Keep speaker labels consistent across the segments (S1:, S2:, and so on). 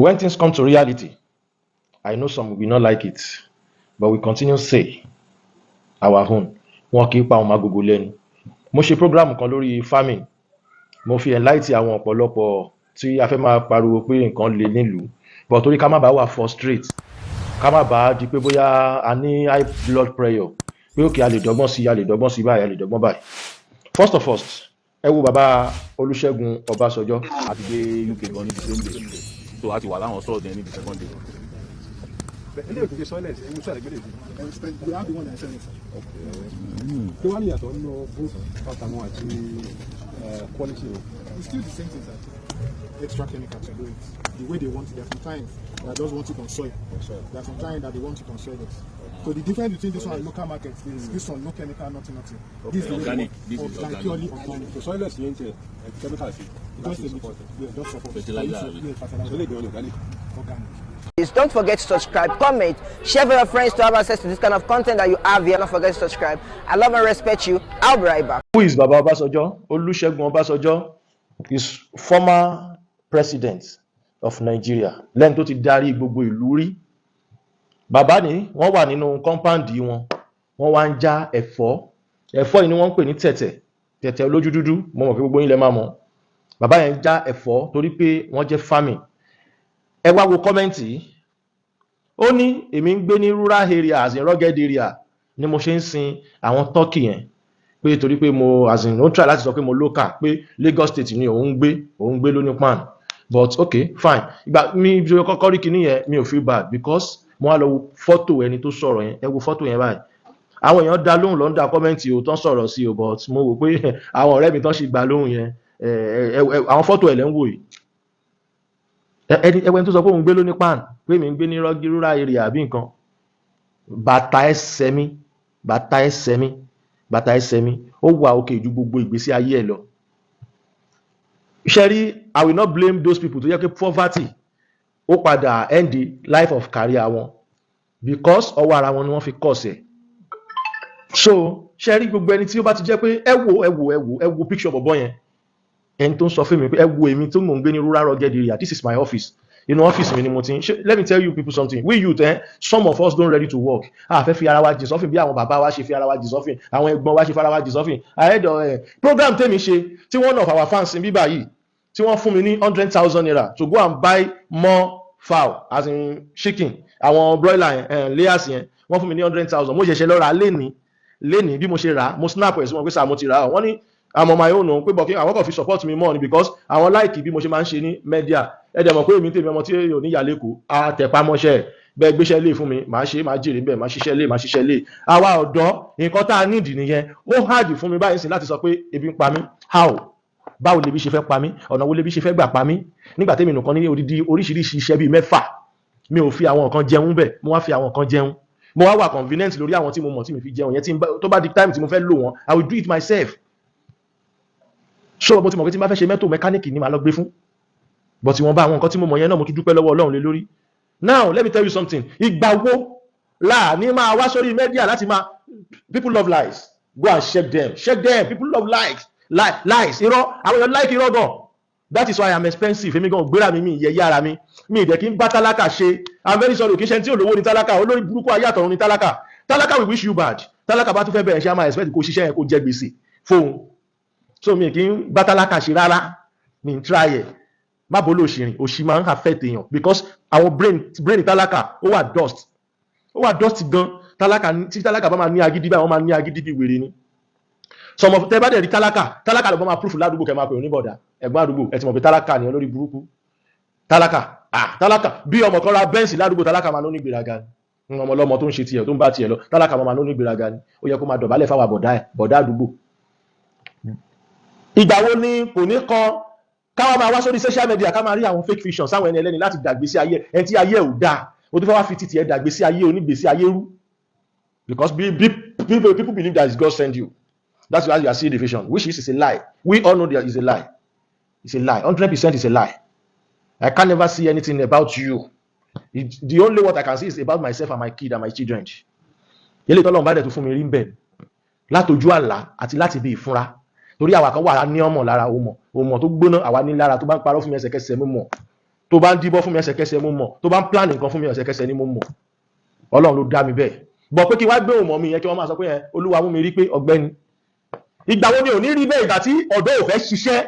S1: When things come to reality, I know some will not like it, but we continue to say our own. Wọn kì í pa ọmọ agogo lẹ́nu. Mo ṣe program kan lórí farming. Mo fi enlighten àwọn ọ̀pọ̀lọpọ̀ tí a fẹ́ máa pariwo pé nǹkan le nílùú, but torí ká má bàa wà frustrate, ká má bàa di pé bóyá a ní high blood pressure, pé òkè a lè dọ́gbọ́n sí báyìí, a lè dọ́gbọ́n báyìí. First of all, ẹ wo bàbá Olúṣẹ́gun Ọbásanjọ́ àti dé UK gan ní the same day. So a ti wà láwọn sọ́ọ̀dì ẹni the second day.
S2: Any of the soilers, we have the one that selling. The one here, don't know both Patamo and quality. It's still the same thing that extra chemicals are doing. The way they want it, there are sometimes that just want it on soil. There are sometimes that they want it on soil. So the difference between this one and local markets is this one no chemical, nothing. This is organic. This is purely organic. The soil is chemicals. Just support. Organic.
S3: Please don't forget to subscribe, comment, share with your friends to have access to this kind of content that you have here. Don't forget to subscribe. I love and respect you. I'll be right back.
S1: Who is Baba Obasanjo? Olusegun Obasanjo is former president of Nigeria. Lẹ́yìn tó ti darí gbogbo ìlú rí. Bàbá ni wọ́n wà nínú compound wọn. Wọ́n wá ń já ẹ̀fọ́. Ẹ̀fọ́ yìí ni wọ́n ń pè ní tẹ̀tẹ̀. Tẹ̀tẹ̀ olójú dúdú. Mo mọ̀ pé gbogbo yín lẹ máa mọ̀. Bàbá yẹn já ẹ̀fọ́ torí pé wọ́n jẹ́ farming. Ẹ wá wo kọ́mẹ́ǹtì. Ó ní èmi ń gbé ní rural area as in rugged area ni mo ṣe ń sin àwọn turkey yẹn. Pé torí pé mo as in ó try láti sọ pé mo local pé Lagos state ni òun gbé lóní pan. But okay, fine. Ìgbà mi bí kọ́kọ́ rí kinní yẹn mi ò feel bad because mo wá lọ wo fọ́tò ẹni tó sọ̀rọ̀ yẹn. Ẹ wo fọ́tò yẹn báyìí. Àwọn èèyàn dá lóhùn lọ́ndà kọ́mẹ́ǹtì ò tán sọ̀rọ̀ sí o, but mo wò pé àwọn ọ̀rẹ́ mi tán ṣì gbà lóhùn yẹn. Àwọn fọ́tò ẹ̀ lẹ́ ń wò yìí. Ẹwẹ́n tó sọ pé òun gbé lóní pan pé mi ń gbé ní rural area àbí nǹkan. Bàtà ẹsẹ̀ mi ó wà òkè ju gbogbo ìgbésí ayé ẹ̀ lọ. Ṣẹ́rí, I will not blame those people tó yẹ pé poverty ó padà end the life of career wọn because ọwọ́ ara wọn ni wọ́n fi kọ̀ sẹ̀. So ṣẹ́rí gbogbo ẹni tí ó bá ti jẹ́ pé ẹ wo picture bọ̀bọ̀ yẹn. Ẹni tó ń sọ fún mi pé ẹ wo èmi tó mò ń gbé ní rural rugged area, this is my office. Inú ọ́fíìsì mi ni mo ti ń ṣe. Let me tell you people something. We youth, some of us don't ready to work. A fẹ́ fi ara wa jìn sọ́fìn bí àwọn bàbá wa ṣe fi ara wa jìn sọ́fìn, àwọn ẹ̀gbọ́n wa ṣe fi ara wa jìn sọ́fìn. Ahead of program tèmi ṣe tí one of our fans bí báyìí tí wọ́n fún mi ní 100,000 naira to go and buy more fowl as in chicken. Àwọn broiler layers yẹn wọ́n fún mi ní 100,000. Mo ṣẹ̀ṣẹ̀ lọ rà lénìí bí mo ṣe rà mo snap ẹ̀ sí wọn pé sáà mo ti rà wọ́n ní I'm on my own o pé bọ̀ kí àwọn kan fi support me more ni because àwọn like bí mo ṣe máa ń ṣe ní media. Ẹ dẹ̀ mọ̀ pé èmi tèmi ọmọ tí ò ní ìyá lẹ́kọ̀ọ́ a tẹpamọ́ṣẹ́ bẹ́ẹ̀ gbéṣẹ́ lé fún mi máa jèrè bẹ́ẹ̀ máa ṣiṣẹ́ lé. Àwa ọ̀dọ́ nǹkan tá a need nìyẹn. Ó hard fún mi báyìí sí láti sọ pé ebi ń pa mí. How? Báwo lebi ṣe fẹ́ pa mí? Ọ̀nà wo lebi ṣe fẹ́ gbà pa mí? Nígbà tèmi nìkan ní odidi oríṣiríṣi iṣẹ́ bíi 6 mi ò fi àwọn nǹkan jẹun bẹ́ẹ̀ mo wá fi àwọn nǹkan jẹun. Mo wá wà convenient lórí àwọn tí mo mọ̀ tí mi fi jẹun yẹn tó bá di time tí mo fẹ́ lò wọ́n I will do it myself. So mo ti mọ̀ pé tí n bá fẹ́ ṣe mẹ́tò mẹkáníìkì ni màá lọ gbé fún. But wọ́n bá àwọn nǹkan tí mo mọ̀ yẹn náà mo tún dúpẹ́ lọ́wọ́ Ọlọ́run lé lórí. Now let me tell you something. Ìgbà wo láà ní máa wá sórí media láti máa people love lies. Go and check them. People love lies. Irọ́ àwọn èèyàn like irọ́ gan. That is why I am expensive. Èmi gan gbéra mi ìyẹ́ yára mi. Mi ìdẹ̀ kí n bá tálákà ṣe. I'm very sorry kì í ṣe tí olówó ni tálákà olórí burúkú ayé àtọ̀run ni tálákà. Tálákà we wish you bad. Tálákà bá tún fẹ́ bẹ̀rẹ̀ ṣe a máa expect kó ṣiṣẹ́ yẹn kó jẹ gbèsè fóun. So mi kì í bá tálákà ṣe rárá. Mi ń try ẹ̀. Má bolo òṣìrìn òṣì máa ń affect èèyàn because our brain tálákà ó wà dust gan. Tí tálákà bá máa ní agídí báyìí wọ́n máa ní agídí bí wèrè ni. Some of tẹ́ bá dẹ̀ rí tálákà ló bá máa proof ládùúgbò kẹ́ máa pè oníbọ̀dà ẹ̀gbọ́n àdúgbò ẹ ti mọ̀ pé tálákà ni olórí burúkú. Tálákà bí ọmọ kan ra bẹ́ǹsì ládùúgbò tálákà máa ní gbéraga ni. Ọmọ ọlọ́mọ tó ń ṣe tiẹ̀ tó ń bá tiẹ̀ lọ tálákà máa ní gbéraga ni. Ó yẹ kó máa dọ̀bálẹ̀ fáwọn bọ̀dá àdúgbò. Ìgbà wo ni kò ní kan káwọn máa wá sórí social media ká máa rí àwọn fake fiction sáwọn ẹni ẹlẹ́ni láti dàgbé sí ayé ẹni tí ayé ò dáa o tó fẹ́ wá fi títì ẹ dàgbé sí ayé onígbèsí ayé rú because people believe that God send you. That's why you are seeing the vision, which is a lie. We all know that is a lie. It's a lie. 100% is a lie. I can never see anything about you. The only what I can see is about myself and my kid and my children. Yẹ́lẹ̀ tọ́lọ́run bá dẹ̀ tó fún mi rí ń bẹ̀ látọjú àlá àti láti bí ìfúnra. Torí àwa kan wà ní ọmọ lára ọmọ tó gbóná àwa ní lára tó bá ń parọ́ fún mi ẹsẹ̀kẹsẹ̀ mú mọ̀ tó bá ń díbọ́ fún mi ẹsẹ̀kẹsẹ̀ mo mọ̀, tó bá ń plan nǹkan fún mi ẹsẹ̀kẹsẹ̀ ni mo mọ̀. Ọlọ́run ló dá mi bẹ́ẹ̀. Bọ̀ pé kí wá gbé òmò mi yẹn kí wọ́n máa sọ pé Olúwa mú mi rí pé ọ̀gbẹ́ni. Ìgbà wo ni ò ní rí bẹ́ẹ̀ ìgbà tí ọ̀dọ́ ò fẹ́ ṣiṣẹ́.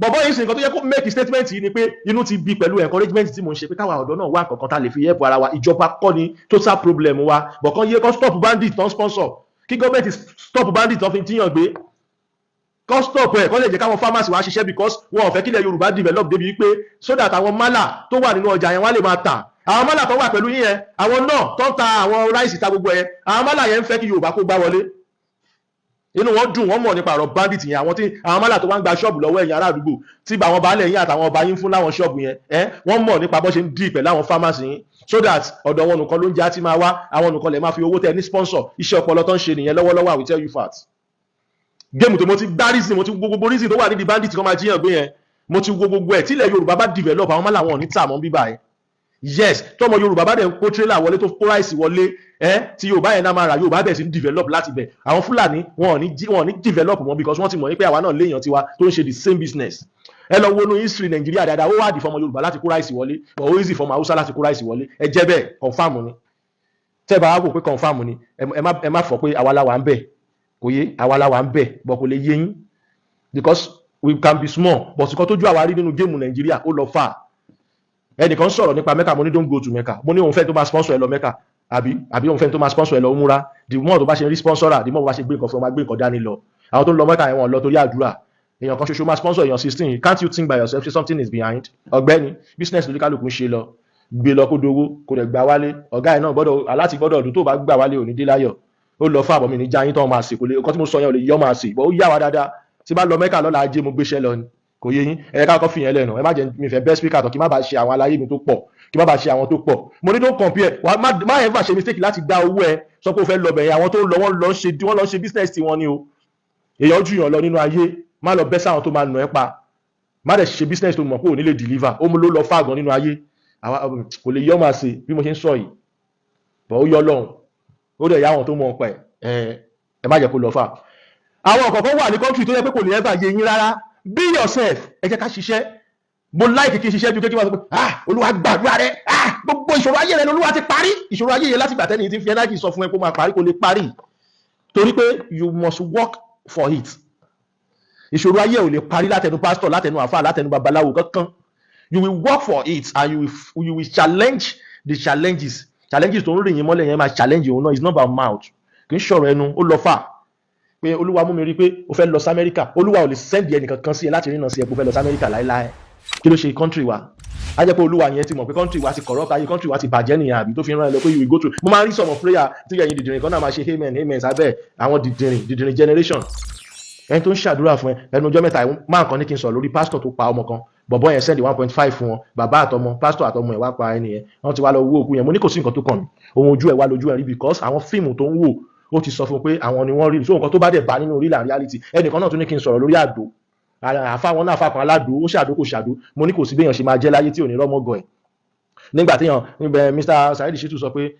S1: Bọ̀bọ́ yìí sì nǹkan tó yẹ kó make statement yìí ni pé inú ti bí pẹ̀lú encouragement tí mo ń ṣe pé káwa ọ̀dọ́ náà wá nǹkan kan tá lè fi help ara wa. Ìjọba kọ́ ni total problem wa. Bọ̀ kan yé kó stop bandit tán sponsor. Kí gọ́ọ̀mẹ̀ntì stop bandit tán fi tíyàn gbé. Kó stop ẹ̀ kó lè jẹ́ káwọn farmers wá ṣiṣẹ́ because wọn ò fẹ́ kílẹ̀ Yorùbá develop débi pé so that àwọn málà tó wà nínú ọjà yẹn wọ́n lè máa tà. Àwọn málà tó wà pẹ̀lú yín yẹn, àwọn náà tó ń ta àwọn ráìsì ta gbogbo yẹn, àwọn málà yẹn ń fẹ́ kí Yorùbá kó gbá wọlé. Inú wọn dùn, wọ́n mọ̀ nípa ọ̀rọ̀ bandit yẹn, àwọn málà tó wá ń gba ṣọ́ọ̀bù lọ́wọ́ ẹ̀yin ará àdúgbò tí àwọn baálẹ̀ yín àtàwọn ọba yín fún láwọn ṣọ́ọ̀bù yẹn, wọ́n mọ̀ nípa bó ṣe ń dì pẹ̀lú àwọn farmers yín so that ọ̀dọ̀ wọn nìkan ló ń jẹ́ àti máa wá, àwọn nìkan lè máa fi owó tẹ ní sponsor. Iṣẹ́ ọpọlọ tó ń ṣe nìyẹn lọ́wọ́lọ́wọ́, I will tell you facts. Géèmù tó mo ti gbá reason, mo ti gbogbo reason tó wà nídìí bandit kan máa jíyàn gbé yẹn, mo ti wo gbogbo ẹ̀. Tílẹ̀ Yorùbá bá develop, àwọn málà wọn ò ní tà mọ́ bíbá ẹ̀. Yes, tọmọ Yorùbá bá dẹ̀ ń kó trailer wọlé tó kó ráìsì wọlé, tí Yorùbá yẹn náà máa ra, Yorùbá bẹ̀ sí ń develop láti bẹ̀. Àwọn Fúlàní wọn ò ní develop mọ́ because wọ́n ti mọ̀ pé àwa náà léèyàn tiwa tó ń ṣe the same business. Ẹ lọ wo inú history Nàìjíríà dáadáa, ó wà dì fọmọ Yorùbá láti kó ráìsì wọlé, but ó easy fọmọ Haúsá láti kó ráìsì wọlé. Ẹ jẹ́ bẹ́ẹ̀, confirm ni. Tẹ́ bá wò pé confirm ni, ẹ má fọ̀ pé àwa la wà ń bẹ̀, kò yé àwa la wà ń bẹ̀, but kò lè yé yín because we can be small, but nǹkan tójú àwa rí nínú géèmù Nàìjíríà ó lọ fà. Ẹnìkan sọ̀rọ̀ nípa Mecca, mo ní don't go to Mecca, mo ní òun fẹ́ tó máa sponsor ẹ lọ Mecca, àbí òun fẹ́ tó máa sponsor ẹ lọ Umura. The more tó bá ṣe rí sponsor, the more bá ṣe gbé nǹkan fún ọ máa gbé nǹkan dání lọ. Àwọn tó ń lọ Mecca yẹn wọn lọ torí àdúrà. Èèyàn kan ṣoṣo máa sponsor èèyàn 16. Can't you think by yourself, say something is behind? Ọ̀gbẹ́ni, business lórí kálukú ń ṣe lọ, gbé lọ kó dowó, kó dẹ̀ gbà wálé. Ọ̀gá ẹ̀ náà gbọ́dọ̀ aláti gbọ́dọ̀ ọdún tó bá gbà wálé ò ní dé láyọ̀. Ó lọ fún àbọ̀mí ní jáyín tó máa sè, kò lè nǹkan tí mo sọ yẹn ò lè yọ máa sè, but ó yá wa dáadáa. Tí bá lọ Mecca lọ́la ajé mo gbéṣẹ́ lọ ni, kò yé yín. Ẹ ká kọ́ fi yẹn lẹ́nu, ẹ má jẹ́ mi fẹ́ best speaker tó kí má bàa ṣe àwọn aláyé mi tó pọ̀, kí má bàa ṣe àwọn tó pọ̀. Mo ní don't compare, má ẹ̀ fà ṣe mistake láti dá owó ẹ sọ pé o fẹ́ lọ bẹ̀yẹn. Àwọn tó ń lọ wọ́n lọ ṣe business tí wọ́n ní o. Èèyàn jù yàn lọ nínú ayé, má lọ bẹ́ sáwọn tó máa nà ẹ́ pa, má dẹ̀ ṣe business tó mọ̀ pé ò ní lè deliver. Ó mú ló lọ fáàgàn nínú ayé, kò lè yọ́ máa ṣe bí mo ṣe ń sọ yìí, bọ̀ ó yọ lọ́hùn, ó dẹ̀ yá àwọn tó mọ̀ ọ̀pẹ ẹ má jẹ́ kó lọ fà. Àwọn ọ̀kọ̀ọ̀kan wà ní country tó yẹ pé kò ní ẹ́ bà yé yín rárá. Be yourself, ẹ jẹ́ ká ṣiṣẹ́. Mo like kí n ṣiṣẹ́ bí kékeré wá sọ pé Olúwa gbàdúrà rẹ, gbogbo ìṣòro ayé rẹ Olúwa ti parí. Ìṣòro ayé yẹn láti gbà tẹ́ni tí ń fi energy sọ fún ẹ kó máa parí, kò lè parí. Torí pé you must work for it. Ìṣòro ayé ò lè parí látẹnu pastor, látẹnu àfáà, látẹnu babaláwo kankan. You will work for it and you will challenge the challenges. Challenges tó ń rìn yín mọ́lẹ̀ yẹn máa challenge òun náà. It's not about mouth. Kì í ṣọ̀rọ̀ ẹnu, ó lọ fà. Pé Olúwa mú mi rí pé o fẹ́ lọ sí Amẹ́ríkà, Olúwa ò lè send ẹnì kankan sí ẹ láti rìnà sí ẹ kó fẹ́ lọ sí Amẹ́ríkà láéláé. Kí ló ṣe country wa? A jẹ́ pé Olúwa yẹn ti mọ̀ pé country wa ti corrupt, ayé country wa ti bàjẹ́ nìyẹn àbí tó fi rán ẹ lọ pé you will go through. Mo máa ń rí sọ̀mọ̀ prayer tí ẹ̀yin dìdìrín kan náà máa ṣe amen sábẹ́ àwọn dìdìrín generation. Ẹni tó ń ṣàdúrà fún ẹ ẹnu ọjọ́ mẹ́ta máa kan ní kí n sọ̀rọ̀ lórí pastor tó pa ọmọ kan, bọ̀bọ́ yẹn send 1.5 fún wọn, bàbá àtọmọ, pastor àtọmọ ẹ̀ wá pa ẹni yẹn, wọ́n ti wá lọ wó òkú yẹn. Mo ní kò sí nǹkan tó kàn mí, ohun ojú ẹ̀ wá lójú ẹ̀ rí because àwọn fíìmù tó ń wò ó ti sọ fún pé àwọn ni wọ́n rí so nǹkan tó bá dẹ̀ bá nínú real and reality. Ẹnìkan náà tún ní kí n sọ̀rọ̀ lórí àdó, àfáwọn náà fàkàn aládò, ó ṣàdó kò ṣàdó. Mo ní kò sí béèyàn ṣe máa jẹ́ láyé tí ò ní rọ́mọ́gọ̀ ẹ̀. Nígbà téèyàn Mr. Saheed Shittu sọ pé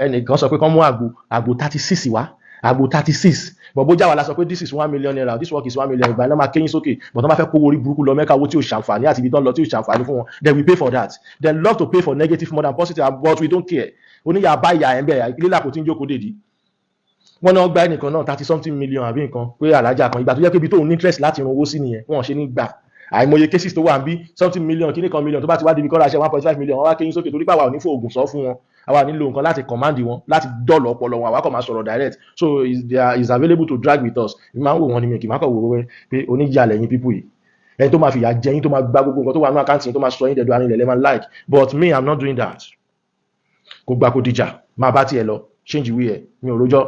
S1: ẹnìkan sọ pé kán mú àgbò 36 wá, àgbò 36, bó já wa la sọ pé this is 1 million naira, this work is 1 million, ìgbà iná máa kéyìn sókè. But wọ́n máa fẹ́ kó orí burúkú lọ Mẹ́kà, owó tí ò ṣàǹfààní àti ibi tán lọ tí ò ṣàǹfààní fún wọn, then we pay for that. They love to pay for negative more than positive, but we don't care. Oníyà bá ìyá ẹ̀ ń bẹ̀, lílà kò tí ń jókòó dèdí. Wọ́n náà gba ẹnìkan náà 30 something million àbí nǹkan pé alájà kan, ìgbà tó jẹ́ pé ibi tó ń interest láti ran owó sí nìyẹn, wọ́n ṣe ní gbà. Àìmọye cases tó wà ń bí something million kíní kan million tó bá ti wá débi kọ́ra ṣe 1.5 million, wọ́n wá kéyìn sókè torí pé àwa ò ní fò oògùn sọ fún wọn, àwa nílò nǹkan láti command wọn, láti dọ́ọ̀lù ọpọlọ wọn, àwa kàn máa sọ̀rọ̀ direct. So is available to drag with us. Mi máa ń wò wọn ni mi kì í máa kàn wò wọ́n pé oníjà lẹ́yìn people yìí, ẹni tó máa fìyà jẹ yín, tó máa gba gbogbo nǹkan tó wà ní àkáǹtì yín, tó máa sọ yín dẹ̀dọ̀ àárín ilẹ̀ lẹ́ máa like. But me, I'm not doing that. Kò gbà kó dìjà, máa bá tiẹ̀ lọ, change ìwé ẹ̀, mi ò rojọ́.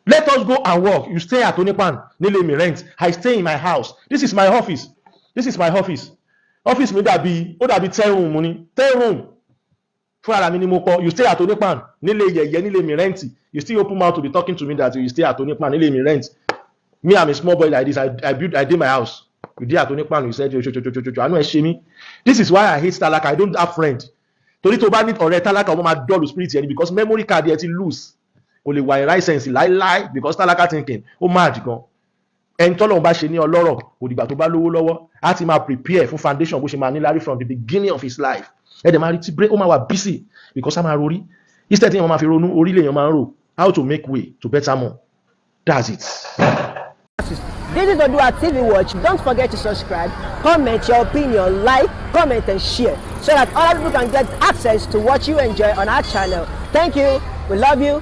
S1: Let us go and work. You stay at Onipan, nílé mi rent. I stay in my house. This is my office. This is my office. Office mi dàbí, ó dàbí 10 room ni, 10 room. Fún ara mi ni mo kọ́. You stay at Onipan, nílé yẹ̀yẹ́, nílé mi rent. You still open mouth to be talking to me that you stay at Onipan, nílé mi rent. Me, I'm a small boy like this. I did my house. You did at Onipan, you said, I know ẹ ṣe mí. This is why I hate Talaka. I don't have friend. Torí tó bá ní ọ̀rẹ́ Talaka, ọmọ máa dull spirit yẹn because memory card yẹn ti loose. O lè wà in right sense láíláí because Talaka thinking ó máa jì gan. ẹni tọ́lọ́run bá ṣe ní ọlọ́rọ̀ kò dìgbà tó bá lówó lọ́wọ́ á ti máa prepare fún foundation bó ṣe máa ní lárí from the beginning of his life. Ẹ̀dẹ̀ máa rí tí ó máa wà busy because á máa rorí instead tí èèyàn máa fi ronú orí lèèyàn máa ń rò how to make way to better more. That's it.
S3: This is ODUA TV Watch. Don't forget to subscribe, comment your opinion, like, comment and share so that other people can get access to what you enjoy on our channel. Thank you. We love you.